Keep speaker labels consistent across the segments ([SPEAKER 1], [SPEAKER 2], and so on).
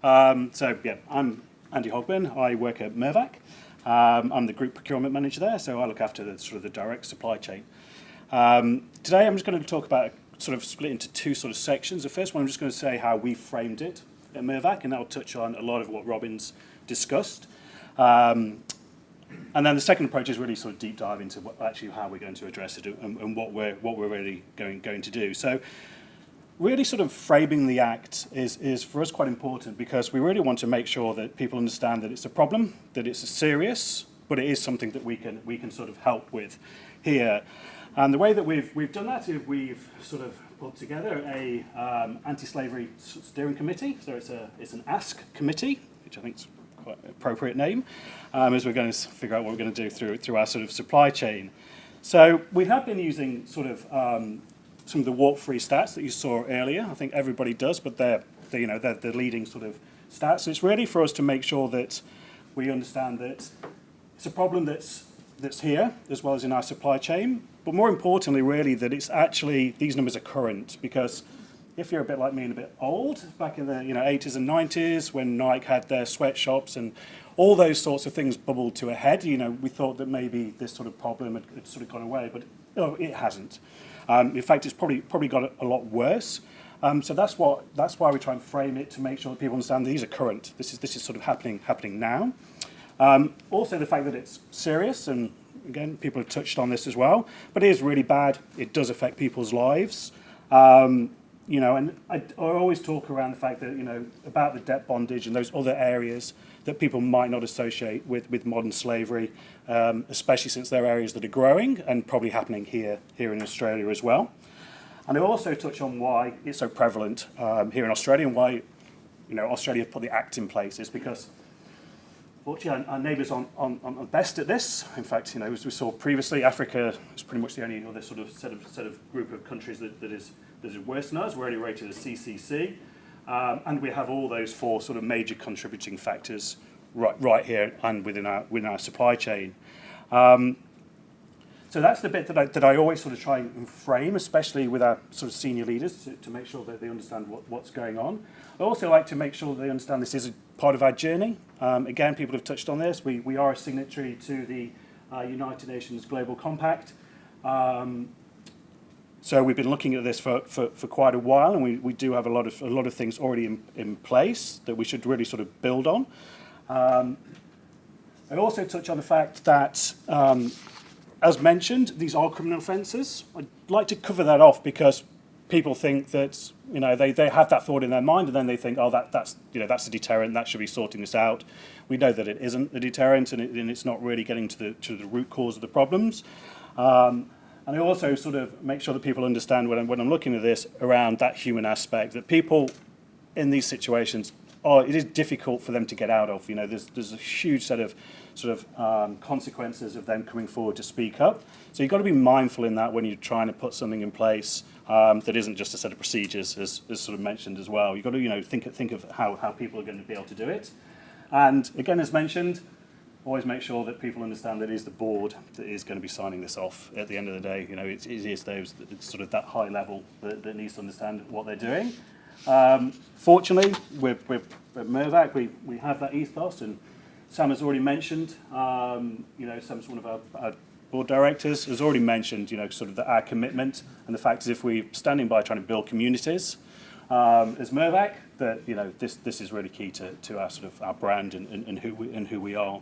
[SPEAKER 1] Yeah, I'm Andy Hogben. I work at Mirvac. I'm the group procurement manager there, so I look after the sort of the direct supply chain. Today I'm just going to talk about sort of split into two sort of sections. The first one I'm just going to say how we framed it at Mirvac, and that'll touch on a lot of what Robin's discussed. And then the second approach is really sort of deep dive into how we're going to address it and what we're really going to do. So really sort of framing the act is for us quite important, because we really want to make sure that people understand that it's a problem, that it's serious, but it is something that we can sort of help with here. And the way that we've done that is we've sort of put together a anti-slavery steering committee. So it's an ASCA committee, which I think is quite an appropriate name, as we're going to figure out what we're going to do through our sort of supply chain. So we have been using sort of some of the walk-free stats that you saw earlier. I think everybody does, but they're the leading sort of stats. So it's really for us to make sure that we understand that it's a problem that's here as well as in our supply chain, but more importantly, really, that it's actually these numbers are current, because if you're a bit like me and a bit old, back in the 80s and 90s when Nike had their sweatshops and all those sorts of things bubbled to a head, we thought that maybe this sort of problem had sort of gone away, but it hasn't. In fact, it's probably got a lot worse. So that's why we try and frame it, to make sure that people understand these are current. This is sort of happening now. Also, the fact that it's serious, and again, people have touched on this as well, but it is really bad. It does affect people's lives. And I always talk around the fact that, about the debt bondage and those other areas that people might not associate with modern slavery, especially since they're areas that are growing and probably happening here in Australia as well. And I also touch on why it's so prevalent here in Australia, and why Australia put the Act in place is because, fortunately, our neighbours on best at this. In fact, as we saw previously, Africa is pretty much the only other sort of set of group of countries that is worse than us. We're only rated as CCC, and we have all those four sort of major contributing factors right here and within our supply chain. So that's the bit that I always sort of try and frame, especially with our sort of senior leaders, to make sure that they understand what's going on. I also like to make sure that they understand this is a part of our journey. Again, people have touched on this. We are a signatory to the United Nations Global Compact. So we've been looking at this for quite a while, and we do have a lot of things already in place that we should really sort of build on. I also touch on the fact that, as mentioned, these are criminal offences. I'd like to cover that off, because people think that they have that thought in their mind, and then they think, that's a deterrent, that should be sorting this out. We know that it isn't a deterrent, and it's not really getting to the root cause of the problems. And I also sort of make sure that people understand when I'm looking at this around that human aspect, that people in these situations, it is difficult for them to get out of. There's a huge set of sort of consequences of them coming forward to speak up. So you've got to be mindful in that when you're trying to put something in place that isn't just a set of procedures, as sort of mentioned as well. You've got to think of how people are going to be able to do it. And again, as mentioned, always make sure that people understand that it is the board that is going to be signing this off at the end of the day. It is those it's sort of that high level that needs to understand what they're doing. Fortunately, we're at Mirvac, we have that ethos, and Sam has already mentioned, Sam's one of our board directors, has already mentioned, sort of our commitment, and the fact is, if we're standing by trying to build communities as Mirvac, that this is really key to our sort of our brand and who we are.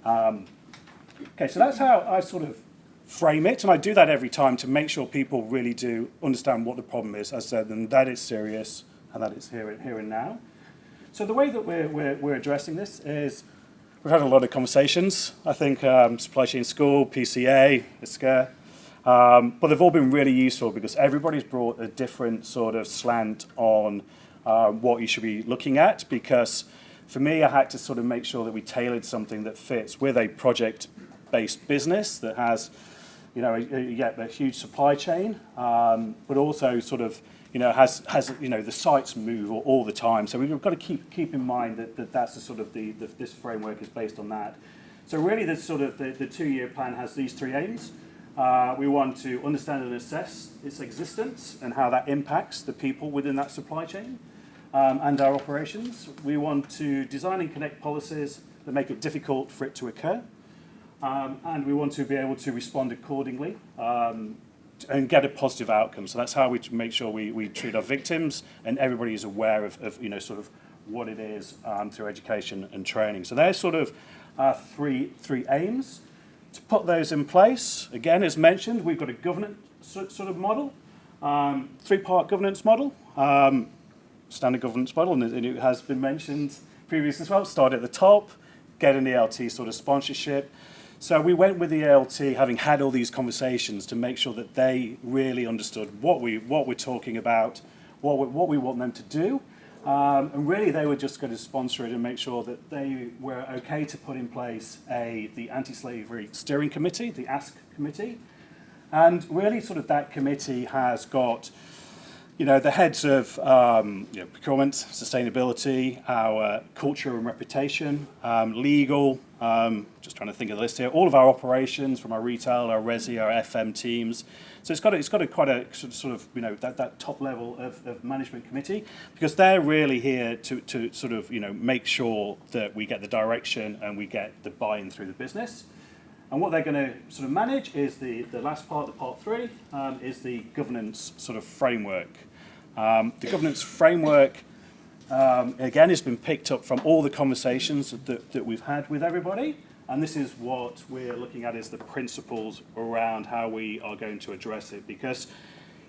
[SPEAKER 1] Okay, so that's how I sort of frame it, and I do that every time to make sure people really do understand what the problem is, as I said, and that it's serious and that it's here and now. So the way that we're addressing this is, we've had a lot of conversations. I think Supply Chain School, PCA, ISCA, but they've all been really useful, because everybody's brought a different sort of slant on what you should be looking at, because for me, I had to sort of make sure that we tailored something that fits with a project-based business that has, a huge supply chain, but also sort of, has the sites move all the time. So we've got to keep in mind that's the sort of this framework is based on that. So really, the 2-year plan has these 3 aims. We want to understand and assess its existence and how that impacts the people within that supply chain. and our operations. We want to design and connect policies that make it difficult for it to occur. And we want to be able to respond accordingly and get a positive outcome. So that's how we make sure we treat our victims, and everybody is aware of sort of what it is through education and training. So there's sort of three aims. To put those in place, again, as mentioned, we've got a governance sort of model, three-part governance model, standard governance model, and it has been mentioned previously as well. Start at the top, get an ELT sort of sponsorship. So we went with the ELT, having had all these conversations, to make sure that they really understood what we're talking about, what we want them to do. And really, they were just going to sponsor it and make sure that they were okay to put in place the Anti-Slavery Steering Committee, the ASCA committee. And really, sort of that committee has got, the heads of procurement, sustainability, our culture and reputation, legal, just trying to think of the list here, all of our operations from our retail, our resi, our FM teams. So it's got quite a sort of that top level of management committee, because they're really here to sort of make sure that we get the direction and we get the buy-in through the business. And what they're going to sort of manage is the last part, the part 3, is the governance sort of framework. The governance framework, again, has been picked up from all the conversations that we've had with everybody. And this is what we're looking at as the principles around how we are going to address it, because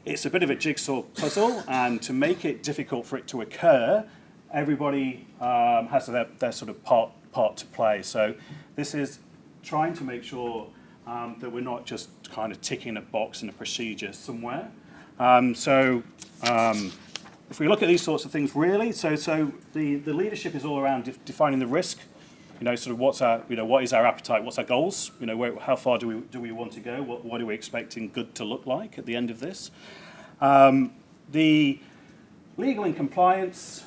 [SPEAKER 1] it's a bit of a jigsaw puzzle, and to make it difficult for it to occur, everybody has their sort of part to play. So this is trying to make sure that we're not just kind of ticking a box in a procedure somewhere. If we look at these sorts of things, really, so the leadership is all around defining the risk. Sort of what is our appetite? What's our goals? How far do we want to go? What are we expecting good to look like at the end of this? The legal and compliance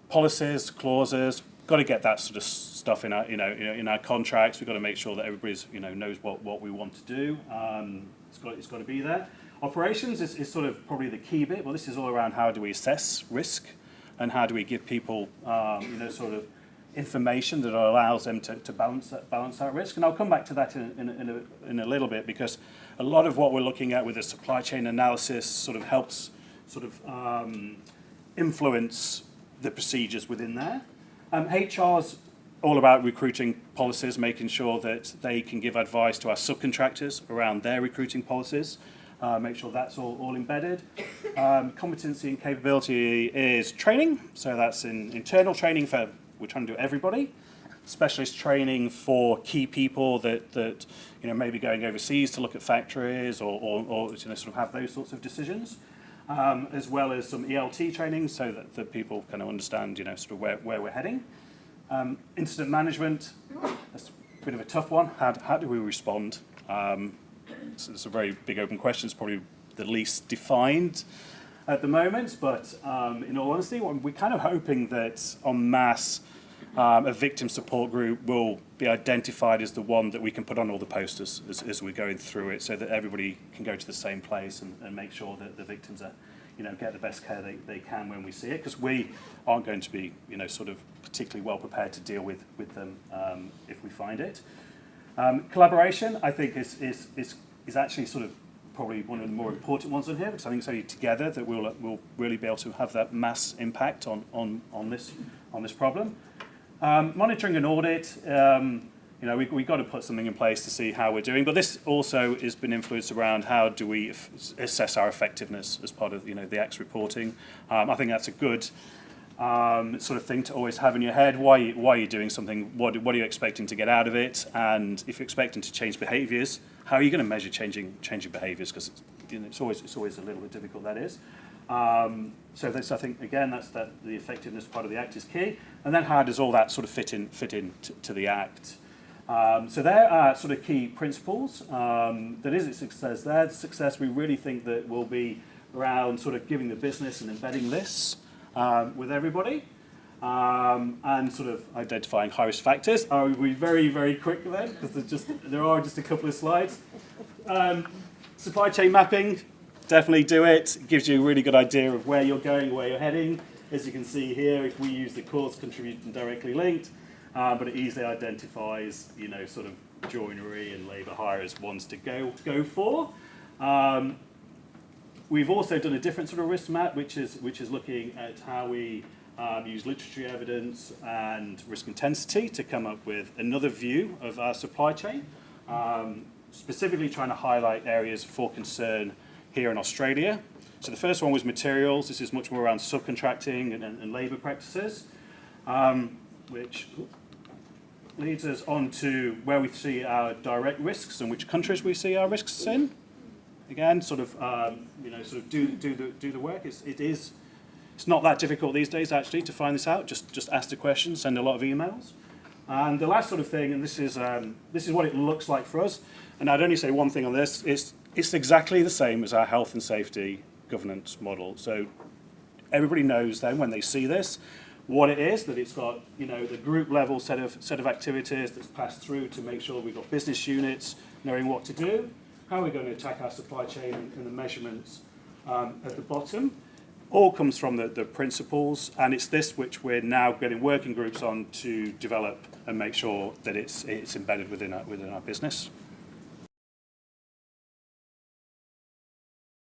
[SPEAKER 1] policies, clauses, got to get that sort of stuff in our in our contracts. We've got to make sure that everybody's knows what we want to do. It's got to be there. Operations is sort of probably the key bit. Well, this is all around how do we assess risk, and how do we give people sort of information that allows them to balance that risk. And I'll come back to that in a little bit, because a lot of what we're looking at with the supply chain analysis sort of helps sort of influence the procedures within there. HR's all about recruiting policies, making sure that they can give advice to our subcontractors around their recruiting policies, make sure that's all embedded. Competency and capability is training, so that's internal training for, we're trying to do everybody. Specialist training for key people that maybe going overseas to look at factories or sort of have those sorts of decisions, as well as some ELT training so that the people kind of understand sort of where we're heading. Incident management, that's a bit of a tough one. How do we respond? So it's a very big open question. It's probably the least defined at the moment, but in all honesty, we're kind of hoping that en masse, a victim support group will be identified as the one that we can put on all the posters as we're going through it, so that everybody can go to the same place and make sure that the victims are, get the best care they can when we see it, because we aren't going to be, sort of particularly well prepared to deal with them if we find it. Collaboration, I think, is actually sort of probably one of the more important ones on here, because I think it's only together that we'll really be able to have that mass impact on this problem. Monitoring and audit, we've got to put something in place to see how we're doing, but this also has been influenced around how do we assess our effectiveness as part of the ACTS reporting. I think that's a good sort of thing to always have in your head. Why are you doing something? What are you expecting to get out of it? And if you're expecting to change behaviours, how are you going to measure changing behaviours? Because it's always a little bit difficult. That is. So I think again that's the effectiveness part of the Act is key. And then how does all that sort of fit in to the Act? So there are sort of key principles. That is its success. Their success, we really think that will be around sort of giving the business and embedding this with everybody, and sort of identifying high-risk factors. I'll be very, very quick then, because there are just a couple of slides. Supply chain mapping, definitely do it. It gives you a really good idea of where you're going, where you're heading. as you can see here, if we use the cause, contribute, and directly linked, but it easily identifies, you know, sort of joinery and labour hire as ones to go for. We've also done a different sort of risk map, which is looking at how we use literature evidence and risk intensity to come up with another view of our supply chain, specifically trying to highlight areas for concern here in Australia. So the first one was materials. This is much more around subcontracting and labour practices, which leads us on to where we see our direct risks and which countries we see our risks in. Again, sort of, you know, sort of do the work. It's not that difficult these days, actually, to find this out. Just ask the question, send a lot of emails. And the last sort of thing, and this is what it looks like for us. And I'd only say one thing on this: it's exactly the same as our health and safety governance model. So everybody knows then when they see this what it is, that it's got, you know, the group level set of activities that's passed through to make sure we've got business units knowing what to do, how we're going to attack our supply chain, and the measurements at the bottom. All comes from the principles, and it's this which we're now getting working groups on to develop and make sure that it's embedded within our business.